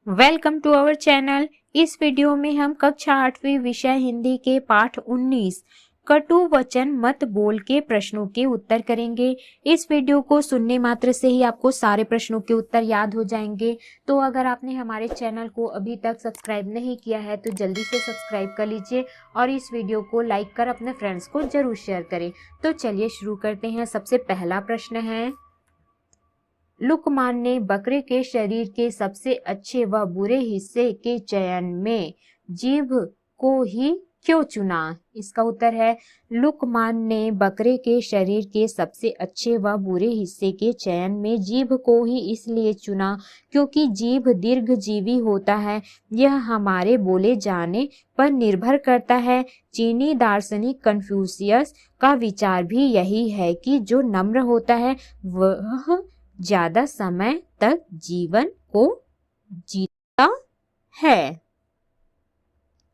Welcome to our channel. इस video में हम कक्षा 8वीं विषय हिंदी के पाठ 19 कटु वचन मत बोल के प्रश्नों के उत्तर करेंगे। इस वीडियो को सुनने मात्र से ही आपको सारे प्रश्नों के उत्तर याद हो जाएंगे। तो अगर आपने हमारे चैनल को अभी तक सब्सक्राइब नहीं किया है तो जल्दी से सब्सक्राइब कर लीजिए और इस वीडियो को लाइक कर अपने फ्रेंड्स को जरूर शेयर करें। तो चलिए शुरू करते हैं। सबसे पहला प्रश्न है, लुकमान ने बकरे के शरीर के सबसे अच्छे व बुरे हिस्से के चयन में जीभ को ही क्यों चुना? इसका उत्तर है, लुकमान ने बकरे के शरीर के सबसे अच्छे व बुरे हिस्से के चयन में जीभ को ही इसलिए चुना क्योंकि जीभ दीर्घजीवी होता है। यह हमारे बोले जाने पर निर्भर करता है। चीनी दार्शनिक कन्फ्यूशियस का विचार भी यही है कि जो नम्र होता है वह ज्यादा समय तक जीवन को जीता है।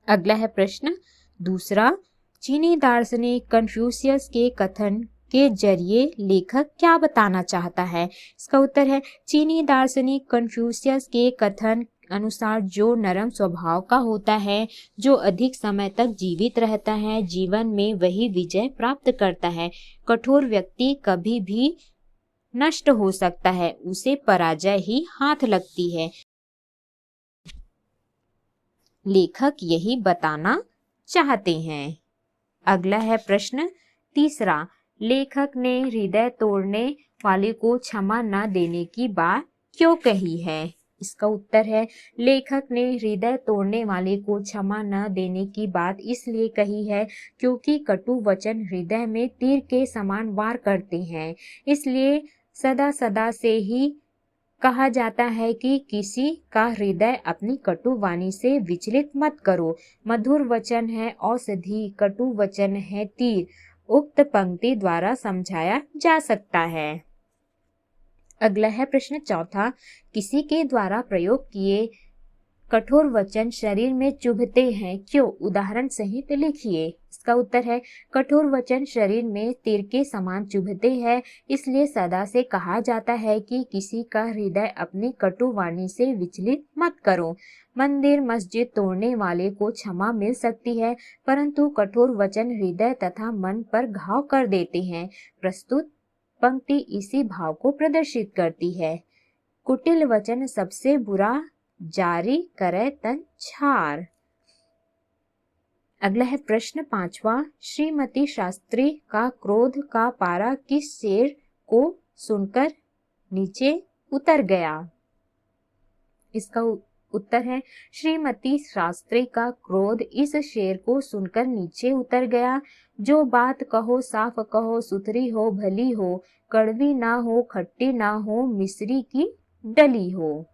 अगला है प्रश्न दूसरा, चीनी दार्शनिक कन्फ्यूशियस के कथन के जरिए लेखक क्या बताना चाहता है? इसका उत्तर है, चीनी दार्शनिक कन्फ्यूशियस के कथन अनुसार जो नरम स्वभाव का होता है, जो अधिक समय तक जीवित रहता है, जीवन में वही विजय प्राप्त करता है। कठोर व्यक्ति कभी भी नष्ट हो सकता है, उसे पराजय ही हाथ लगती है। लेखक यही बताना चाहते हैं। अगला है प्रश्न तीसरा, लेखक ने हृदय तोड़ने वाले को क्षमा न देने की बात क्यों कही है? इसका उत्तर है, लेखक ने हृदय तोड़ने वाले को क्षमा न देने की बात इसलिए कही है क्योंकि कटु वचन हृदय में तीर के समान वार करते हैं। इसलिए सदा सदा से ही कहा जाता है कि किसी का हृदय अपनी कटु वाणी से विचलित मत करो। मधुर वचन है औषधि, कटु वचन है तीर। उक्त पंक्ति द्वारा समझाया जा सकता है। अगला है प्रश्न चौथा, किसी के द्वारा प्रयोग किए कठोर वचन शरीर में चुभते हैं, क्यों? उदाहरण सहित लिखिए। इसका उत्तर है, कठोर वचन शरीर में तीर के समान चुभते हैं, इसलिए सदा से कहा जाता है कि किसी का हृदय अपनी कटु वाणी से विचलित मत करो। मंदिर मस्जिद तोड़ने वाले को क्षमा मिल सकती है, परंतु कठोर वचन हृदय तथा मन पर घाव कर देते हैं। प्रस्तुत पंक्ति इसी भाव को प्रदर्शित करती है। कुटिल वचन सबसे बुरा, जारी करे तन छार। अगला है प्रश्न पांचवा, श्रीमती शास्त्री का क्रोध का पारा किस शेर को सुनकर नीचे उतर गया? इसका उत्तर है, श्रीमती शास्त्री का क्रोध इस शेर को सुनकर नीचे उतर गया। जो बात कहो साफ कहो, सुथरी हो भली हो, कड़वी ना हो खट्टी ना हो, मिश्री की डली हो।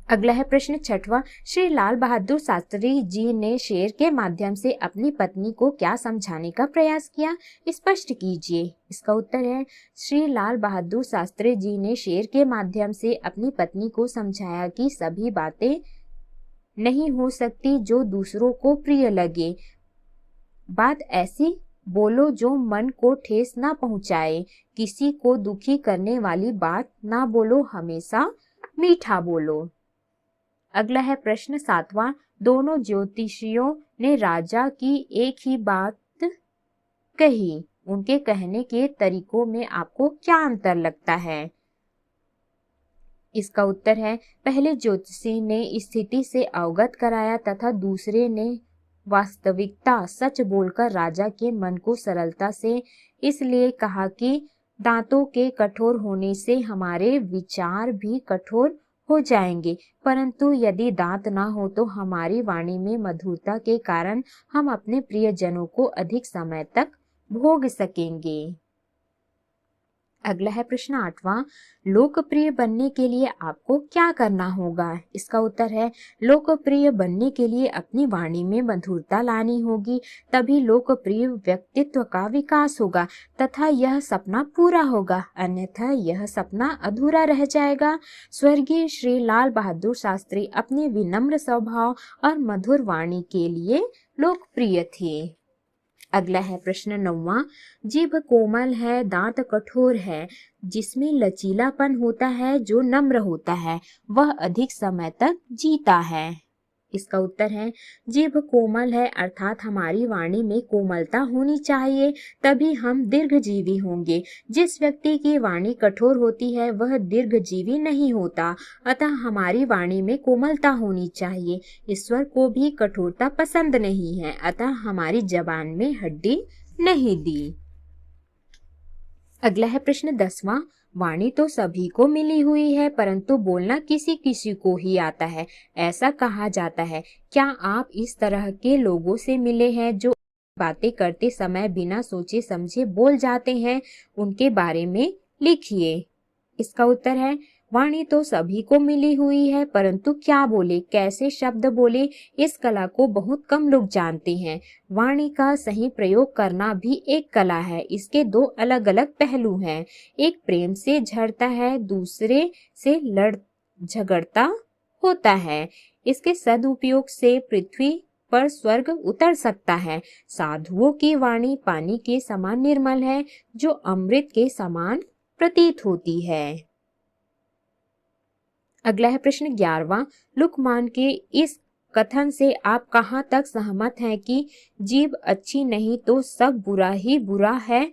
अगला है प्रश्न छठवां, श्री लाल बहादुर शास्त्री जी ने शेर के माध्यम से अपनी पत्नी को क्या समझाने का प्रयास किया? स्पष्ट कीजिए। इसका उत्तर है, श्री लाल बहादुर शास्त्री जी ने शेर के माध्यम से अपनी पत्नी को समझाया कि सभी बातें नहीं हो सकती जो दूसरों को प्रिय लगे। बात ऐसी बोलो जो मन को ठेस ना पहुंचाए। किसी को दुखी करने वाली बात ना बोलो, हमेशा मीठा बोलो। अगला है प्रश्न सातवां, दोनों ज्योतिषियों ने राजा की एक ही बात कही, उनके कहने के तरीकों में आपको क्या अंतर लगता है? इसका उत्तर है, पहले ज्योतिषी ने स्थिति से अवगत कराया तथा दूसरे ने वास्तविकता सच बोलकर राजा के मन को सरलता से इसलिए कहा कि दांतों के कठोर होने से हमारे विचार भी कठोर हो जाएंगे, परंतु यदि दांत ना हो तो हमारी वाणी में मधुरता के कारण हम अपने प्रियजनों को अधिक समय तक भोग सकेंगे। अगला है प्रश्न आठवां, लोकप्रिय बनने के लिए आपको क्या करना होगा? इसका उत्तर है, लोकप्रिय बनने के लिए अपनी वाणी में मधुरता लानी होगी, तभी लोकप्रिय व्यक्तित्व का विकास होगा तथा यह सपना पूरा होगा, अन्यथा यह सपना अधूरा रह जाएगा। स्वर्गीय श्री लाल बहादुर शास्त्री अपने विनम्र स्वभाव और मधुर वाणी के लिए लोकप्रिय थे। अगला है प्रश्न 9वां। जीभ कोमल है, दांत कठोर है, जिसमें लचीलापन होता है, जो नम्र होता है, वह अधिक समय तक जीता है। इसका उत्तर है जीभ कोमल है, अर्थात हमारी वाणी में कोमलता होनी चाहिए, तभी हम दीर्घजीवी होंगे। जिस व्यक्ति की वाणी कठोर होती है वह दीर्घजीवी नहीं होता। अतः हमारी वाणी में कोमलता होनी चाहिए। ईश्वर को भी कठोरता पसंद नहीं है, अतः हमारी जबान में हड्डी नहीं दी। अगला है प्रश्न 10वां। वाणी तो सभी को मिली हुई है, परंतु बोलना किसी किसी को ही आता है, ऐसा कहा जाता है। क्या आप इस तरह के लोगों से मिले हैं जो बातें करते समय बिना सोचे समझे बोल जाते हैं? उनके बारे में लिखिए। इसका उत्तर है वाणी तो सभी को मिली हुई है, परंतु क्या बोले, कैसे शब्द बोले, इस कला को बहुत कम लोग जानते हैं। वाणी का सही प्रयोग करना भी एक कला है। इसके दो अलग अलग पहलू हैं। एक प्रेम से झड़ता है, दूसरे से झगड़ता होता है। इसके सदुपयोग से पृथ्वी पर स्वर्ग उतर सकता है। साधुओं की वाणी पानी के समान निर्मल है, जो अमृत के समान प्रतीत होती है। अगला है प्रश्न 11वां। लुकमान के इस कथन से आप कहाँ तक सहमत हैं कि जीभ अच्छी नहीं तो सब बुरा ही बुरा है?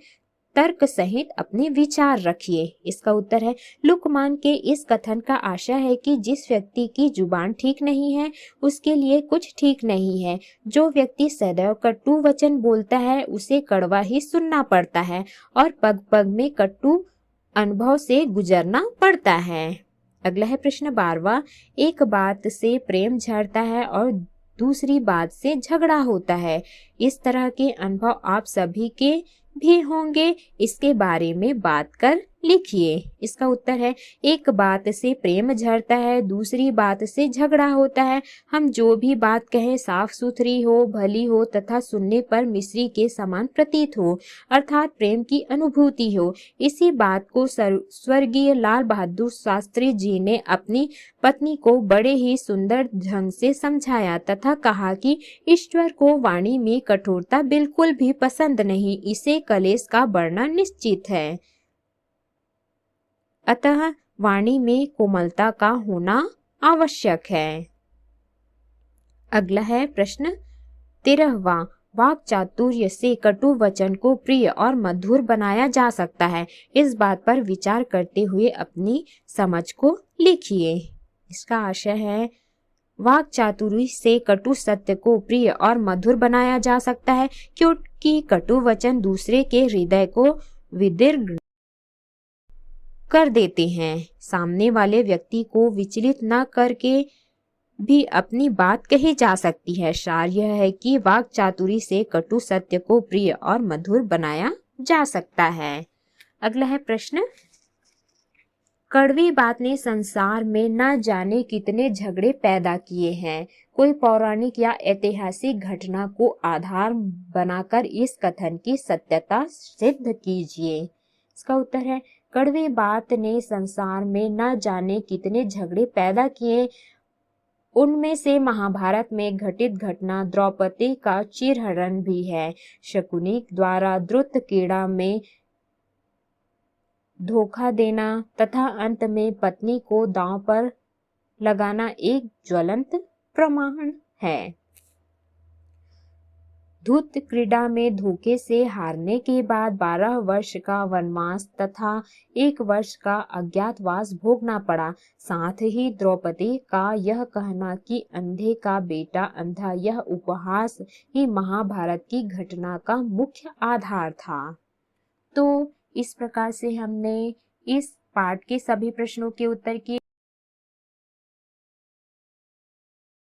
तर्क सहित अपने विचार रखिए। इसका उत्तर है लुकमान के इस कथन का आशय है कि जिस व्यक्ति की जुबान ठीक नहीं है उसके लिए कुछ ठीक नहीं है। जो व्यक्ति सदैव कटु वचन बोलता है उसे कड़वा ही सुनना पड़ता है और पग पग में कटु अनुभव से गुजरना पड़ता है। अगला है प्रश्न 12वां। एक बात से प्रेम झड़ता है और दूसरी बात से झगड़ा होता है। इस तरह के अनुभव आप सभी के भी होंगे, इसके बारे में बात कर लिखिए। इसका उत्तर है एक बात से प्रेम झड़ता है, दूसरी बात से झगड़ा होता है। हम जो भी बात कहें साफ सुथरी हो, भली हो तथा सुनने पर मिश्री के समान प्रतीत हो, अर्थात प्रेम की अनुभूति हो। इसी बात को स्वर्गीय लाल बहादुर शास्त्री जी ने अपनी पत्नी को बड़े ही सुंदर ढंग से समझाया तथा कहा कि ईश्वर को वाणी में कठोरता बिल्कुल भी पसंद नहीं, इसे कलेश का बढ़ना निश्चित है। अतः वाणी में कोमलता का होना आवश्यक है। अगला है प्रश्न 13वां। वाक चातुर्य से कटु वचन को प्रिय और मधुर बनाया जा सकता है। इस बात पर विचार करते हुए अपनी समझ को लिखिए। इसका आशय है वाक चातुर्य से कटु सत्य को प्रिय और मधुर बनाया जा सकता है, क्योंकि कटु वचन दूसरे के हृदय को विदीर्ण कर देते हैं। सामने वाले व्यक्ति को विचलित न करके भी अपनी बात कही जा सकती है। सार यह है कि वाक चातुरी से कटु सत्य को प्रिय और मधुर बनाया जा सकता है। अगला है प्रश्न कड़वी बात ने संसार में न जाने कितने झगड़े पैदा किए हैं। कोई पौराणिक या ऐतिहासिक घटना को आधार बनाकर इस कथन की सत्यता सिद्ध कीजिए। इसका उत्तर है कड़वी बात ने संसार में न जाने कितने झगड़े पैदा किए। उनमें से महाभारत में घटित घटना द्रौपदी का चिरहरण भी है। शकुनी द्वारा द्रुत क्रीड़ा में धोखा देना तथा अंत में पत्नी को दांव पर लगाना एक ज्वलंत प्रमाण है। धूत क्रीड़ा में धोखे से हारने के बाद 12 वर्ष का वनवास तथा 1 वर्ष का अज्ञातवास भोगना पड़ा। साथ ही द्रौपदी का यह कहना कि अंधे का बेटा अंधा, यह उपहास ही महाभारत की घटना का मुख्य आधार था। तो इस प्रकार से हमने इस पाठ के सभी प्रश्नों के उत्तर किए।